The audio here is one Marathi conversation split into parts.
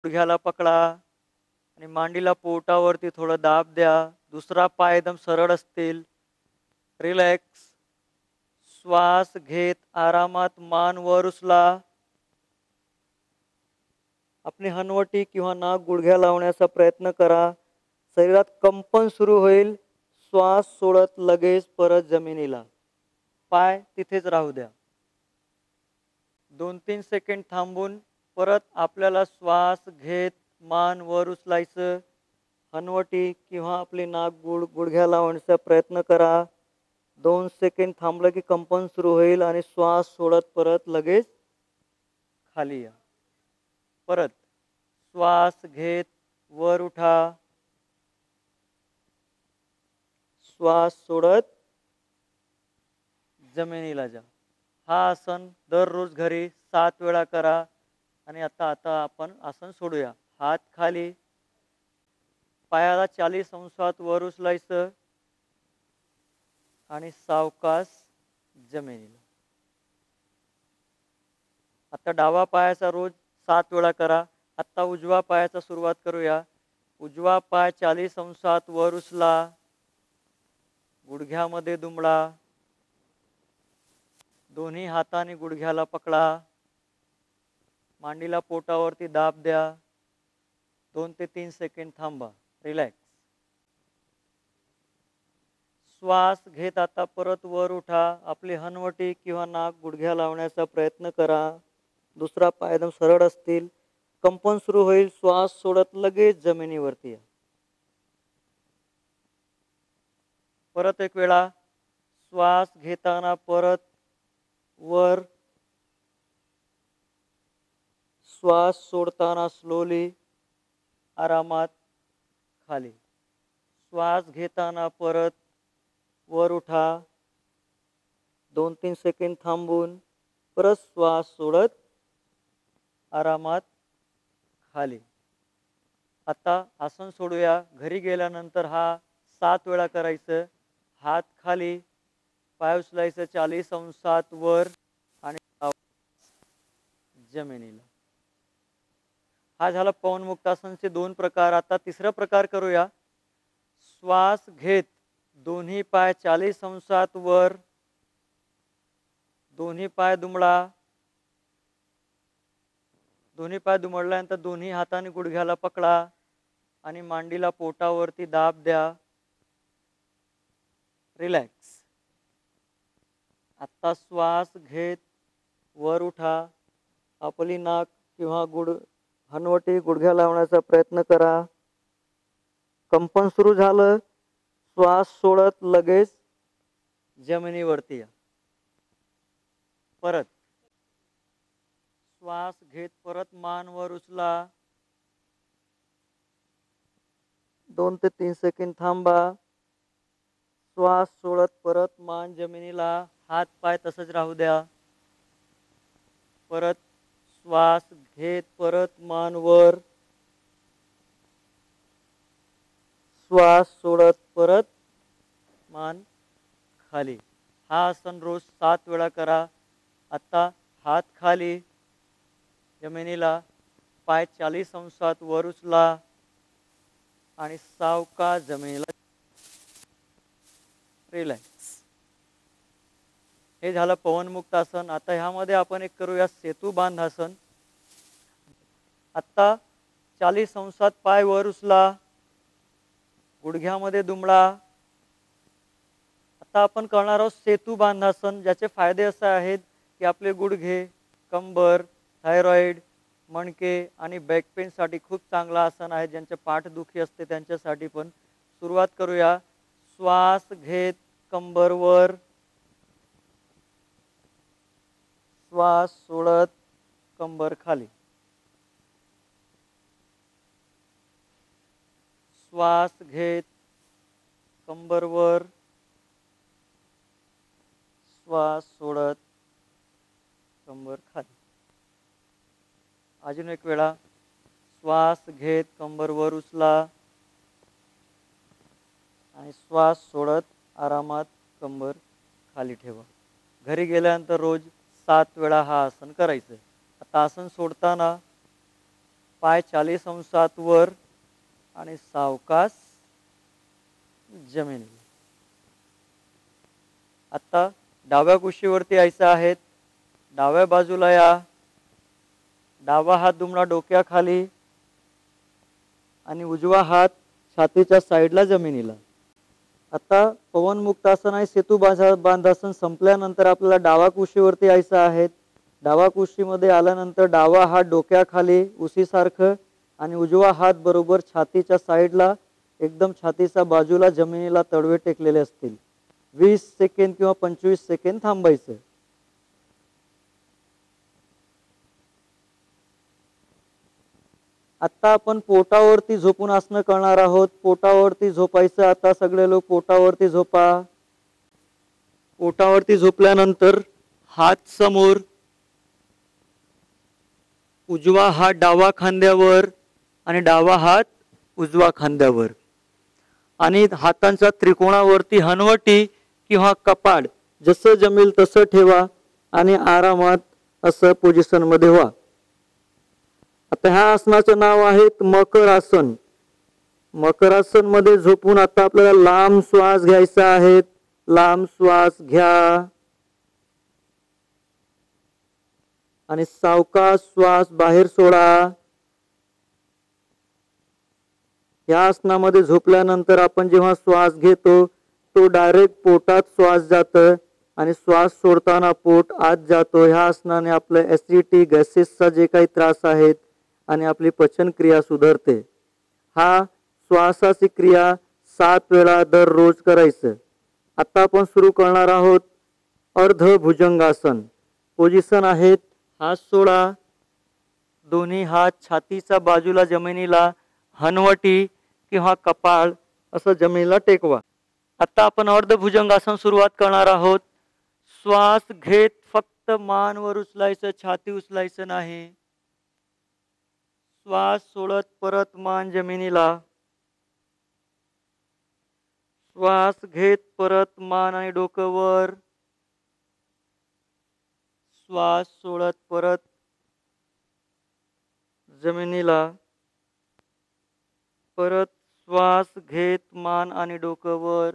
गुडघ्याला पकडा आणि मांडीला पोटावरती थोडं दाब द्या. दुसरा पाय एकदम सरळ असतील. रिलॅक्स. श्वास घेत आरामात मान वर उचला. आपली हनवटी किंवा नाक गुडघ्या लावण्याचा प्रयत्न करा. शरीरात कंपन सुरू होईल. श्वास सोडत लगेच परत जमिनीला. पाय तिथेच राहू द्या. 2-3 सेकंड थांबून परत आपल्याला श्वास घेत मान वर उचलायचं. हनवटी किंवा आपली नाक गुडघ्या लावण्याचा प्रयत्न करा. 2 सेकंड थांबलं की कंपन सुरू होईल आणि श्वास सोडत परत लगेच खाली या. परत श्वास घेत वर उठा. श्वास सोडत जमिनीला जा. हा आसन दररोज घरी 7 वेळा करा. आणि आता आपण आसन सोडूया. हात खाली. पायाला 40 अंशात वर उचलायचं आणि सावकाश जमिनीला. आता डावा पायाचा रोज 7 वेळा करा. आता उजवा पायाचा सुरुवात करूया. उजवा पाय 40 अंशात वर उचला. गुडघ्यामध्ये दुमडा. दोन्ही हाताने गुडघ्याला पकडा. मांडीला पोटावरती दाब द्या. 2 ते 3 सेकंड थांबा. रिलॅक्स. श्वास घेत आता परत वर उठा. आपली हनवटी किंवा नाक गुडघ्या लावण्याचा प्रयत्न करा. दुसरा पाय एकदम सरळ असतील. कंपन सुरू होईल. श्वास सोडत लगेच जमिनीवरती या. परत एक वेळा श्वास घेताना परत वर. श्वास सोडताना स्लोली आरामात खाली. श्वास घेताना परत वर उठा. 2-3 सेकंड थांबून परत श्वास सोडत आरामात खाली. आता आसन सोडूया. घरी गेल्यानंतर हा 7 वेळा करायचं. हात खाली. पाय उचलायचं 40 अंशात वर आणि जमिनीला. हा झाला पवनमुक्तासनचे 2 प्रकार. आता तिसरा प्रकार करूया. श्वास घेत दोन्ही पाय 40 अंशात वर. दोन्ही पाय दुमडा. दोन्ही पाय दुमडल्यानंतर दोन्ही हाताने गुडघ्याला पकडा आणि मांडीला पोटावरती दाब द्या. रिलॅक्स. आता श्वास घेत वर उठा. आपली नाक किंवा हनवटी गुडघ्या लावण्याचा प्रयत्न करा. कंपन सुरू झालं. श्वास सोडत लगेच जमिनीवरती या. परत श्वास घेत परत मान वर उचला. 2 ते 3 सेकंड थांबा. श्वास सोडत परत मान जमिनीला. हात पाय तसंच राहू द्या. परत श्वास घेत परत मान वर. श्वास सोडत परत मान खाली. हा आसन रोज 7 वेळा करा. आता हात खाली. जमिनीला. पाय 40 अंशात वर उचला आणि सावकाश जमिनीला. रिलॅक्स. हे झालं पवनमुक्तासन. आता ह्यामध्ये आपण एक करूया सेतू बांधासन. आता 40 अंशात पाय वर उचला. गुडघ्यामध्ये दुमडा. आता आपण करणार आहोत सेतू बांधासन. ज्याचे फायदे असे आहेत की आपले गुडघे, कंबर, थायरॉइड, मणके आणि बॅक पेनसाठी खूप चांगला आसन आहे. ज्यांचे पाठदुखी असते त्यांच्यासाठी पण. सुरुवात करूया. श्वास घेत कंबर वर. श्वास सोडत कंबर खाली. श्वास घेत कंबर वर. श्वास सोडत कंबर खाली. अजून एक वेळा. श्वास घेत कंबर वर उचला आणि श्वास सोडत आरामात कंबर खाली ठेवा. घरी गेल्यानंतर रोज 7 वेळा हा आसन करायचं. आता आसन सोडताना पाय 40 अंशात वर आणि सावकाश जमिनीला. आता डाव्या कुशीवरती यायचं आहे. डाव्या बाजूला या. डावा हात दुमडा डोक्याखाली आणि उजवा हात छातीच्या साईडला जमिनीला. आता पवन मुक्तासन आणि सेतू बांधासन संपल्यानंतर आपल्याला डावा कुशीवरती यायचं आहे. डावा कुशीमध्ये आल्यानंतर डावा हात डोक्याखाली उसीसारखं आणि उजवा हात बरोबर छातीच्या साईडला एकदम छातीच्या बाजूला जमिनीला तडवे टेकलेले असतील. 20 सेकंद किंवा 25 सेकंद थांबायचं. आता आपण पोटावरती झोपून आसनं करणार आहोत. पोटावरती झोपायचं. आता सगळे लोक पोटावरती झोपा. पोटावरती झोपल्यानंतर हात समोर, उजवा हात डावा खांद्यावर आणि डावा हात उजवा खांद्यावर आणि हातांच्या त्रिकोणावरती हनवटी किंवा कपाळ जसं जमेल तसं ठेवा आणि आरामात असं पोझिशन मध्ये व्हा. आता ह्या आसनाचं नाव आहे मकर आसन. मकर आसन मध्ये झोपून आता आपल्याला लांब श्वास घ्यायचा आहे. लांब श्वास घ्या आणि सावकाश श्वास बाहेर सोडा. या आसनामध्ये झोपल्यानंतर आपण जेव्हा श्वास घेतो तो डायरेक्ट पोटात श्वास जातो आणि श्वास सोडताना पोट आत जातो. ह्या आसनाने आपलं ऍसिडिटी गॅसेसचा जे काही त्रास आहेत आणि आपली पचन क्रिया सुधारते. हा श्वासाची क्रिया 7 वेळा दररोज करायचं. आता आपण सुरू करणार आहोत अर्ध भुजंगासन. पोझिशन आहेत हात सोडा, दोन्ही हात छातीच्या बाजूला जमिनीला हनवटी किंवा कपाळ असं जमिनीला टेकवा. आता आपण अर्ध भुजंगासन सुरुवात करणार आहोत. श्वास घेत फक्त मान वर उचलायचं, छाती उचलायचं नाही. श्वास सोडत परत मान जमिनीला. श्वास घेत परत मान आणि डोकं वर. श्वास सोडत परत जमिनीला. परत श्वास घेत मान आणि डोकं वर.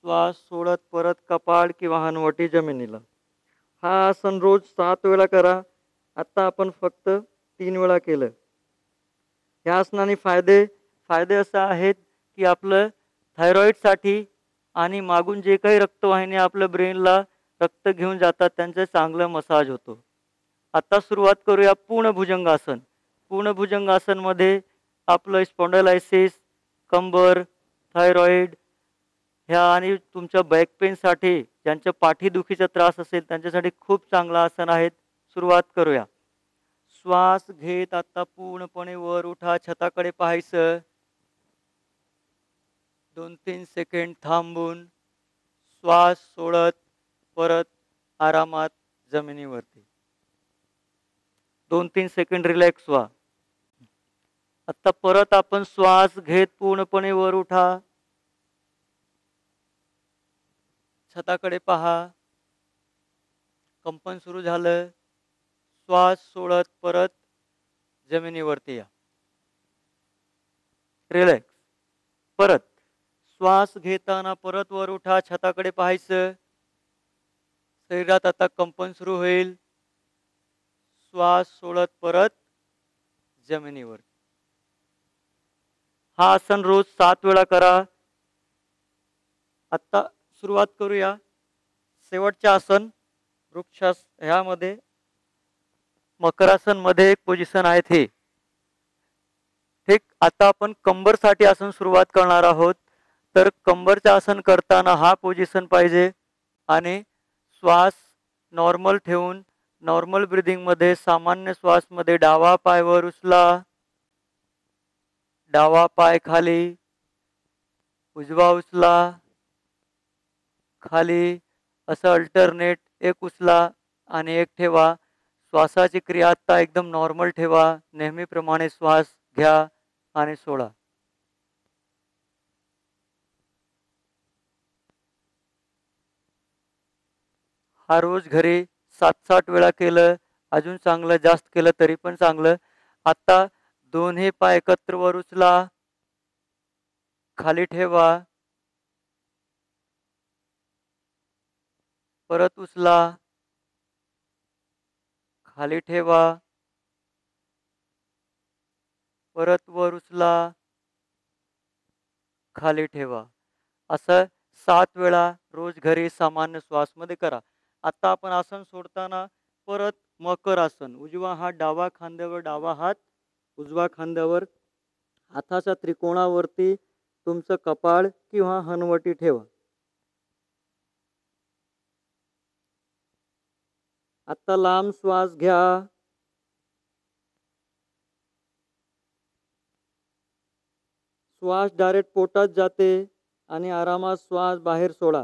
श्वास सोडत परत कपाळ किंवा हनवटी जमिनीला. हा आसन रोज 7 वेळा करा. आता आपण फक्त 3 वेळा केलं. या आसनाने फायदे असे आहेत की आपलं थायरॉइडसाठी आणि मागून जे काही रक्तवाहिन्या आपल्या ब्रेनला रक्त घेऊन जातात त्यांचं चांगलं मसाज होतो. आता सुरुवात करूया पूर्ण भुजंगासन. पूर्ण भुजंगासन मध्ये आपलं स्पॉन्डायलायसिस, कंबर, थायरॉइड ह्या आणि तुमच्या बॅक पेनसाठी ज्यांच्या पाठीदुखीचा त्रास असेल त्यांच्यासाठी खूप चांगलं आसन आहेत. सुरुवात करूया. श्वास घेत आता पूर्णपणे वर उठा, छताकडे पाहायचं. 2-3 सेकंड थांबून श्वास सोडत परत आरामात जमिनीवरती. 2-3 सेकंड रिलॅक्स व्हा. आता परत आपण श्वास घेत पूर्णपणे वर उठा, छताकडे पहा. कंपन सुरू झालं. श्वास सोडत परत जमिनीवरती या. रिलॅक्स. परत श्वास घेताना परत वर उठा, छताकडे पाहायचं. शरीरात आता कंपन सुरू होईल. श्वास सोडत परत जमिनीवर. हा आसन रोज 7 वेळा करा. आता सुरुवात करूया शेवटचे आसन वृक्षासन. ह्यामध्ये मकरासन मध्ये एक पोझिशन आहे हे. ठीक. आता आपण कंबरसाठी आसन सुरुवात करणार आहोत. तर कंबरचे आसन करताना हा पोझिशन पाहिजे आणि श्वास नॉर्मल ठेवून नॉर्मल ब्रीदिंग मध्ये सामान्य श्वास मध्ये डावा पाय वर उचला, डावा पाय खाली, उजवा उचला, खाली, असं अल्टरनेट. एक उचला आणि एक ठेवा. श्वासाची क्रिया आता एकदम नॉर्मल ठेवा. नेहमीप्रमाणे श्वास घ्या आणि सोडा. हा रोज घरी 7-8 वेळा केलं अजून चांगलं, जास्त केलं तरी पण चांगलं. आता दोन्ही पाय एकत्र वर उचला, खाली ठेवा, परत उचला, खाली ठेवा, परत वर उचला, खाली ठेवा. असं 7 वेळा रोज घरी सामान्य श्वासमध्ये करा. आता आपण आसन सोडताना परत मकर आसन. उजवा हात डावा खांद्यावर, डावा हात उजवा खांद्यावर, हाताच्या त्रिकोणावरती तुमचं कपाळ किंवा हनवटी ठेवा. आता लांब श्वास घ्या. श्वास डायरेक्ट पोटात जाते आणि आरामात श्वास बाहेर सोडा.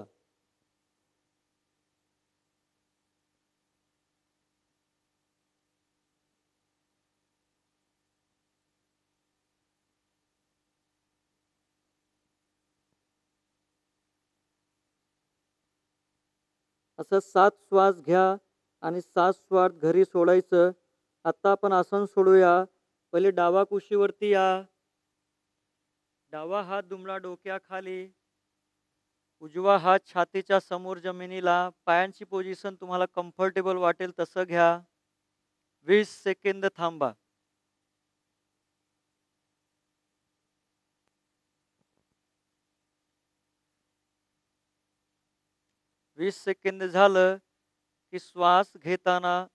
असं 7 श्वास घ्या आणि 7 श्वास घरी सोडायचं. आता आपण आसन सोडूया. पहिले डावा कुशीवरती या. डावा हात दुमडा डोक्याखाली, उजवा हात छातीच्या समोर जमिनीला. पायांची पोझिशन तुम्हाला कम्फर्टेबल वाटेल तसं घ्या. 20 सेकंद थांबा. वीस सेकंद झालं की श्वास घेताना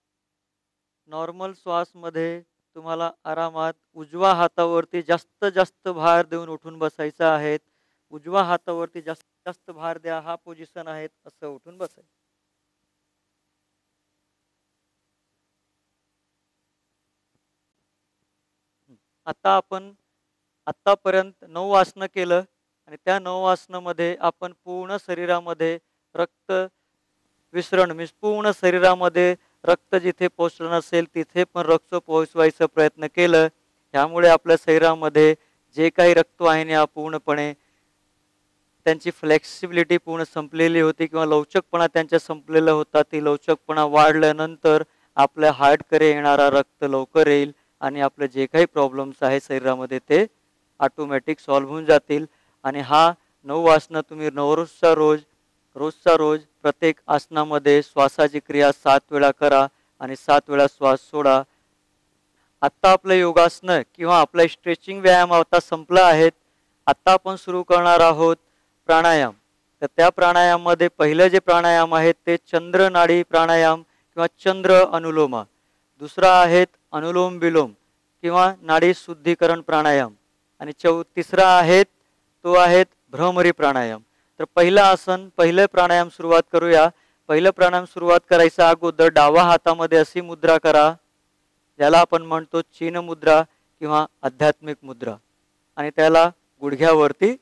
नॉर्मल श्वासमध्ये तुम्हाला आरामात उजव्या हातावरती जास्त जास्त भार देऊन उठून बसायचं आहे. उजव्या हातावरती जास्त जास्त भार द्या. हा पोझिशन आहे, असं उठून बसायचं. आता आपण आतापर्यंत 9 आसनं केलं आणि त्या 9 आसनामध्ये आपण पूर्ण शरीरामध्ये रक्त विसरण म्हणजे पूर्ण शरीरामध्ये रक्त जिथे पोहोचलं नसेल तिथे पण रक्त पोहोचवायचा प्रयत्न केलं. त्यामुळे आपल्या शरीरामध्ये जे काही रक्तवाहिन्या पूर्णपणे त्यांची फ्लेक्सिबिलिटी पूर्ण संपलेली होती किंवा लवचकपणा त्यांच्या संपलेला होता. ती लवचकपणा वाढल्यानंतर आपल्या हार्टकडे येणारा रक्त लवकर येईल आणि आपले जे काही प्रॉब्लेम्स आहेत शरीरामध्ये ते ऑटोमॅटिक सॉल्व्ह होऊन जातील. आणि हा 9 आसनं तुम्ही रोजचा रोज प्रत्येक आसनामध्ये श्वासाची क्रिया 7 वेळा करा आणि 7 वेळा श्वास सोडा. आत्ता आपलं योगासनं किंवा आपला स्ट्रेचिंग व्यायाम आता संपला आहेत. आत्ता आपण सुरू करणार आहोत प्राणायाम. तर त्या प्राणायाममध्ये पहिलं जे प्राणायाम आहेत ते चंद्र नाडी प्राणायाम किंवा चंद्र अनुलोमा. दुसरा आहेत अनुलोम विलोम किंवा नाडी शुद्धीकरण प्राणायाम. आणि तिसरा आहेत तो आहेत भ्रमरी प्राणायाम. तर पहिलं प्राणायाम सुरुवात करूया. पहिलं प्राणायाम सुरुवात करायचा अगोदर डावा हातामध्ये अशी मुद्रा करा ज्याला आपण म्हणतो चीन मुद्रा किंवा आध्यात्मिक मुद्रा, आणि त्याला गुडघ्यावरती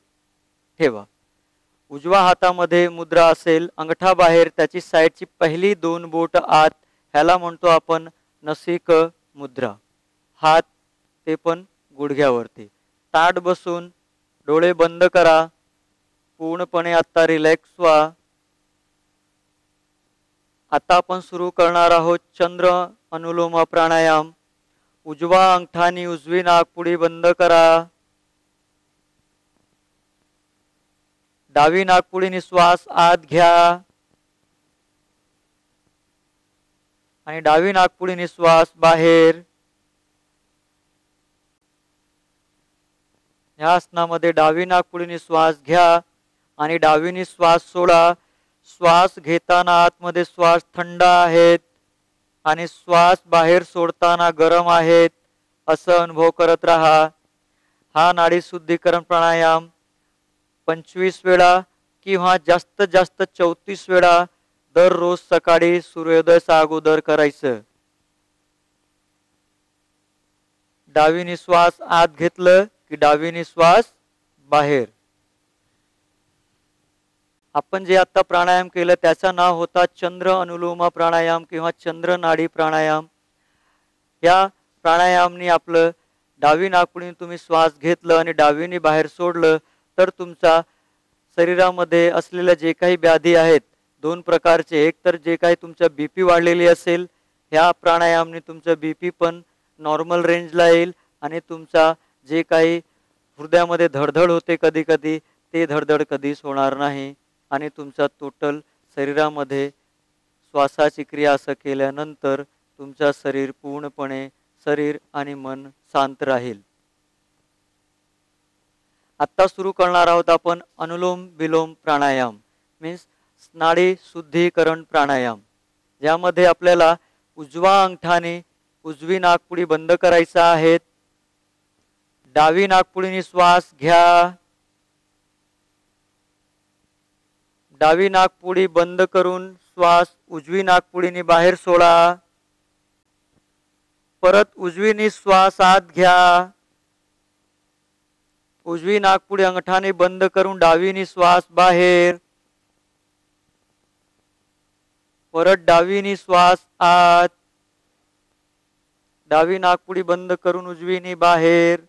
ठेवा. उजव्या हातामध्ये मुद्रा असेल, अंगठा बाहेर, त्याची साईडची पहिली 2 बोट आत, ह्याला म्हणतो आपण नसिक मुद्रा. हात ते पण गुडघ्यावरती. ताठ बसून डोळे बंद करा. पूर्णपणे आता रिलॅक्स व्हा. आता आपण सुरू करणार आहोत चंद्र अनुलोम प्राणायाम. उजवा अंगठानी उजवी नाकपुडी बंद करा. डावी नाकपुडीने श्वास आत घ्या आणि डावी नाकपुडीने श्वास बाहेर. या आसनामध्ये डावी नाकपुडीने श्वास घ्या आणि डावीने श्वास सोडा. श्वास घेताना आतमध्ये श्वास थंड आहेत आणि श्वास बाहेर सोडताना गरम आहेत असं अनुभव करत राहा. हा नाडी शुद्धीकरण प्राणायाम 25 वेळा किंवा जास्तीत जास्त 34 वेळा दररोज सकाळी सूर्योदयाच्या अगोदर करायचं. डावीने श्वास आत घेतलं की डावीने श्वास बाहेर. आपण जे आता प्राणायाम केलं त्याचं नाव होता चंद्र अनुलोम प्राणायाम किंवा चंद्र नाडी प्राणायाम. या प्राणायामनी आपलं डावी नाकपुडीने तुम्ही श्वास घेतलं आणि डावीने बाहेर सोडलं तर तुमचा शरीरामध्ये असलेल्या जे काही व्याधी आहेत 2 प्रकारचे, एक तर जे काही तुमच्या बीपी वाढलेली असेल ह्या प्राणायामने तुमचं बीपी पण नॉर्मल रेंजला येईल आणि तुमचा जे काही हृदयामध्ये धडधड होते कधी कधी ते धडधड कधीच होणार नाही आणि तुमचा टोटल शरीरामध्ये श्वासाची क्रिया असं केल्यानंतर तुमचा शरीर पूर्णपणे शरीर आणि मन शांत राहील. आत्ता सुरू करणार आहोत आपण अनुलोम विलोम प्राणायाम मीन्स नाडी शुद्धीकरण प्राणायाम, ज्यामध्ये आपल्याला उजवा अंगठाने उजवी नाकपुडी बंद करायचा आहे. डावी नाकपुडीने श्वास घ्या. डावी नाकपुडी बंद करून श्वास उजवी नाकपुडीने बाहेर सोडा. परत उजवीने श्वास आत घ्या. उजवी नाकपुडी अंगठाने बंद करून डावीने श्वास बाहेर. परत डावीने श्वास आत. डावी नाकपुडी बंद करून उजवीने बाहेर.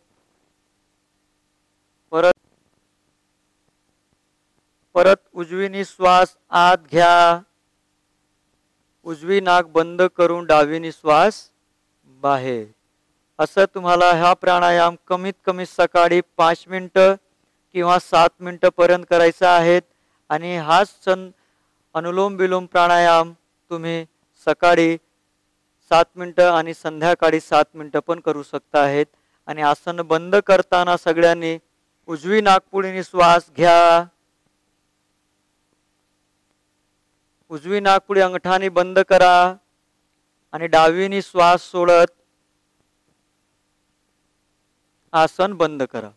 परत उजवीने श्वास आत घ्या. उजवी नाक बंद करून डावीने श्वास बाहेर. असं तुम्हाला हा प्राणायाम कमीत कमी सकाळी 5 मिनिटं किंवा 7 मिनिटं पर्यंत करायचा आहे. आणि हाच अनुलोम विलोम प्राणायाम तुम्ही सकाळी 7 मिनिटं आणि संध्याकाळी 7 मिनिटं पण करू शकता आहेत. आणि आसन बंद करताना सगळ्यांनी उजवी नाकपुडीने श्वास घ्या. उजवी नाकपुडी अंगठाने बंद करा आणि डावीने श्वास सोडत आसन बंद करा.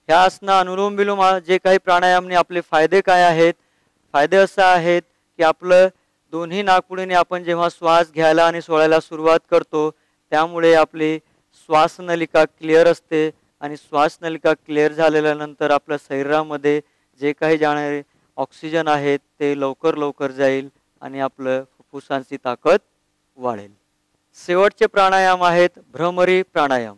ह्या आसना अनुलोम विलोम जे काही प्राणायामने आपले फायदे काय आहेत? फायदे असे आहेत की आपलं दोन्ही नाकपुडीने आपण जेव्हा श्वास घ्यायला आणि सोडायला सुरुवात करतो त्यामुळे आपली श्वासनलिका क्लिअर असते आणि श्वासनलिका क्लिअर झाल्यानंतर आपल्या शरीरामध्ये जे काही जाणारे ऑक्सिजन आहेत ते लवकर जाईल आणि आपलं फुफ्फुसांची ताकद वाढेल. शेवटचे प्राणायाम आहेत भ्रमरी प्राणायाम.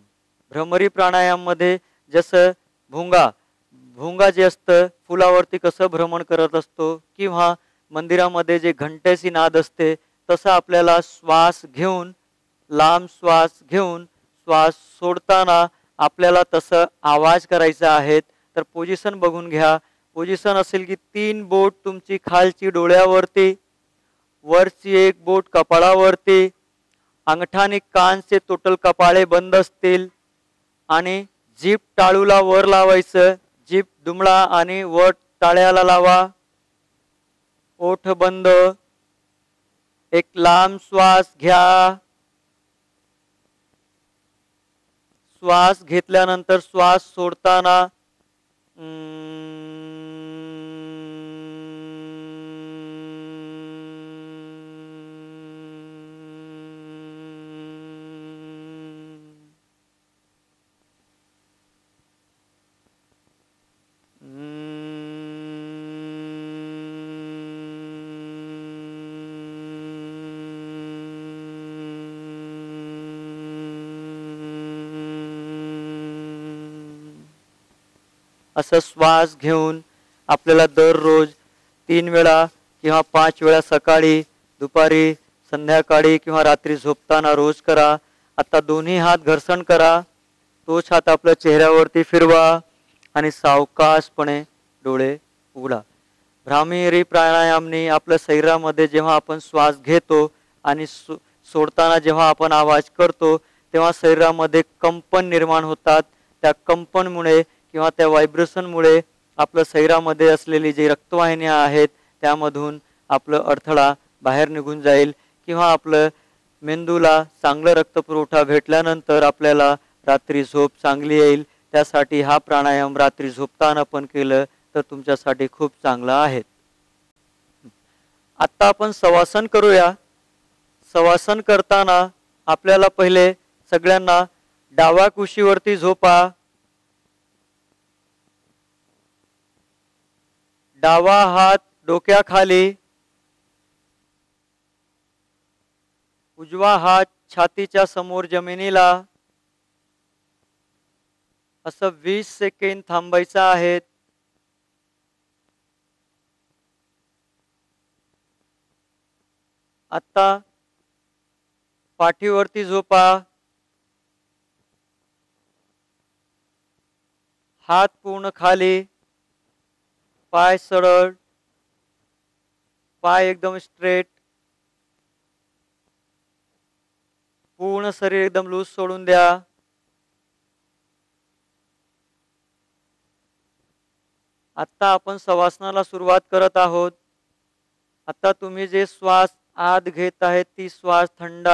भ्रमरी प्राणायाम मध्ये जसं भुंगा जे असतं फुलावरती कसं भ्रमण करत असतो किंवा मंदिरामध्ये जे घंटेची नाद असते तसं आपल्याला श्वास घेऊन लांब श्वास घेऊन श्वास सोडताना आपल्याला तसं आवाज करायचा आहे. तर पोझिशन बघून घ्या. पोझिशन असेल की 3 बोट तुमची खालची डोळ्यावरती, वरची 1 बोट कपाळावरती, अंगठाने कानचे टोटल कपाळे बंद असतील आणि जीभ टाळूला वर लावायचं. जीभ दुमळा आणि वर टाळ्याला लावा. ओठ बंद. एक लांब श्वास घ्या. श्वास घेतल्यानंतर श्वास सोडताना असं श्वास घेऊन आपल्याला दररोज 3 वेळा किंवा 5 वेळा सकाळी, दुपारी, संध्याकाळी किंवा रात्री झोपताना रोज करा. आता दोन्ही हात घर्षण करा. तोच हात आपल्या चेहऱ्यावरती फिरवा आणि सावकाशपणे डोळे उघडा. भ्रामरी प्राणायामने आपल्या शरीरामध्ये जेव्हा आपण श्वास घेतो आणि सोडताना जेव्हा आपण आवाज करतो तेव्हा शरीरामध्ये कंपन निर्माण होतात. त्या कंपनमुळे किंवा त्या व्हायब्रेशनमुळे आपल्या शरीरामध्ये असलेली जी रक्तवाहिन्या आहेत त्यामधून आपलं अडथळा बाहेर निघून जाईल किंवा आपलं मेंदूला चांगलं रक्तपुरवठा भेटल्यानंतर आपल्याला रात्री झोप चांगली येईल. त्यासाठी हा प्राणायाम रात्री झोपताना पण केलं तर तुमच्यासाठी खूप चांगला आहे. आता आपण शवासन करूया. शवासन करताना आपल्याला पहिले सगळ्यांना डावा कुशीवरती झोपा. डावा हात डोक्याखाली, उजवा हात छातीच्या समोर जमिनीला. असं 20 सेकंद थांबायचं आहे. आता पाठीवरती झोपा. हात पूर्ण खाली, पाय सरळ, पाय एकदम स्ट्रेट, पूर्ण शरीर एकदम लूज सोडून द्या. आता आपण शवासनाला सुरुवात करत आहोत. आता तुम्ही जे श्वास आत घेत आहेत ती श्वास थंड